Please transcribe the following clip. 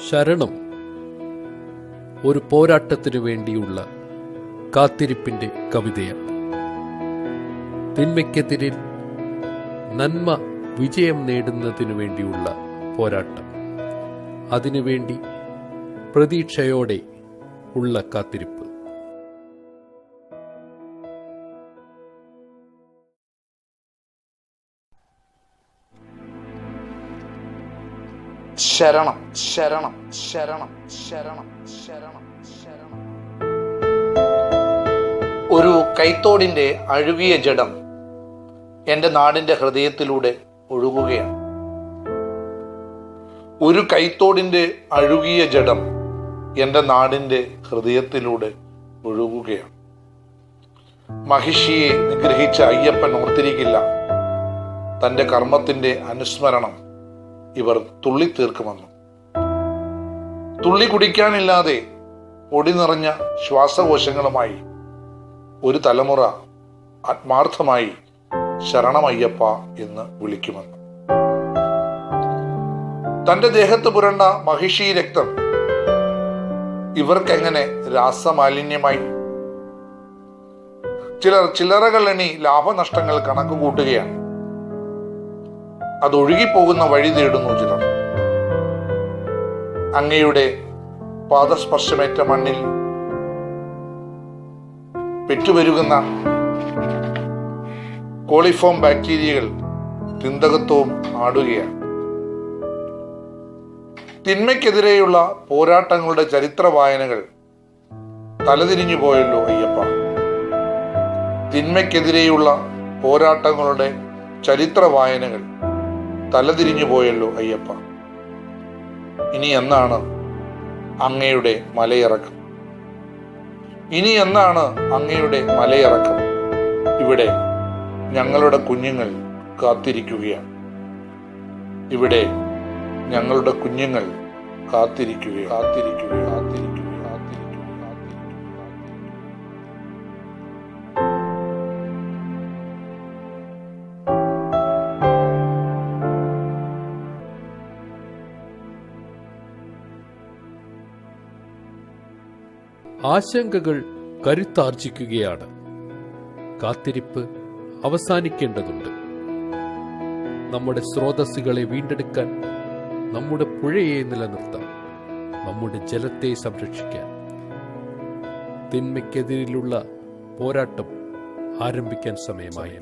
ശരണം ഒരു പോരാട്ടത്തിനു വേണ്ടിയുള്ള കാത്തിരിപ്പിന്റെ കവിതയാണ്. തിന്മയ്ക്കെതിരിൽ നന്മ വിജയം നേടുന്നതിനു വേണ്ടിയുള്ള പോരാട്ടം, അതിനുവേണ്ടി പ്രതീക്ഷയോടെ ഉള്ള കാത്തിരിപ്പ്. ശരണം ശരണം ശരണം ശരണം ശരണം ശരണം. ഒരു കൈത്തോടിന്റെ അഴുകിയ ജഡം എൻ്റെ നാടിൻ്റെ ഹൃദയത്തിലൂടെ ഒഴുകുകയാണ്. ഒരു കൈത്തോടിന്റെ അഴുകിയ ജഡം എൻ്റെ നാടിൻ്റെ ഹൃദയത്തിലൂടെ ഒഴുകുകയാണ്. മഹിഷിയെ നിഗ്രഹിച്ച അയ്യപ്പൻ ഓർത്തിരിക്കില്ല തൻ്റെ കർമ്മത്തിൻ്റെ അനുസ്മരണം ഇവർ തുള്ളിത്തീർക്കുമെന്നും. തുള്ളി കുടിക്കാനില്ലാതെ പൊടി നിറഞ്ഞ ശ്വാസകോശങ്ങളുമായി ഒരു തലമുറ ആത്മാർത്ഥമായി ശരണമയ്യപ്പ എന്ന് വിളിക്കുമെന്നും. തന്റെ ദേഹത്ത് പുരണ്ട മഹിഷി രക്തം ഇവർക്കെങ്ങനെ രാസമാലിന്യമായി? ചിലർ ചില്ലറകൾ എണ്ണി ലാഭനഷ്ടങ്ങൾ കണക്ക് കൂട്ടുകയാണ്. അതൊഴുകിപ്പോകുന്ന വഴി തേടുന്നു ചിലർ. അങ്ങയുടെ പാദസ്പർശമേറ്റ മണ്ണിൽ പെറ്റുപെരുകുന്ന കോളിഫോം ബാക്ടീരിയകൾ തിന്തകത്വവും ആടുകയാണ്. തിന്മയ്ക്കെതിരെയുള്ള പോരാട്ടങ്ങളുടെ ചരിത്ര വായനകൾ തലതിരിഞ്ഞു പോയല്ലോ അയ്യപ്പ. തിന്മയ്ക്കെതിരെയുള്ള പോരാട്ടങ്ങളുടെ ചരിത്ര വായനകൾ തലതിരിഞ്ഞു പോയല്ലോ അയ്യപ്പ. ഇനി എന്നാണ് അങ്ങയുടെ മലയിറക്കം? ഇനി എന്നാണ് അങ്ങയുടെ മലയിറക്കം? ഇവിടെ ഞങ്ങളുടെ കുഞ്ഞുങ്ങൾ കാത്തിരിക്കുകയാണ്. ഇവിടെ ഞങ്ങളുടെ കുഞ്ഞുങ്ങൾ കാത്തിരിക്കുക കാത്തിരിക്കുക കാത്തിരിക്കുക കാത്തിരിക്കുക. ആശങ്കകൾ കരുത്താർജിക്കുകയാണ്. കാത്തിരിപ്പ് അവസാനിക്കേണ്ടതുണ്ട്. നമ്മുടെ സ്രോതസ്സുകളെ വീണ്ടെടുക്കാൻ, നമ്മുടെ പുഴയെ നിലനിർത്താൻ, നമ്മുടെ ജലത്തെ സംരക്ഷിക്കാൻ തിന്മയ്ക്കെതിരിലുള്ള പോരാട്ടം ആരംഭിക്കാൻ സമയമായി.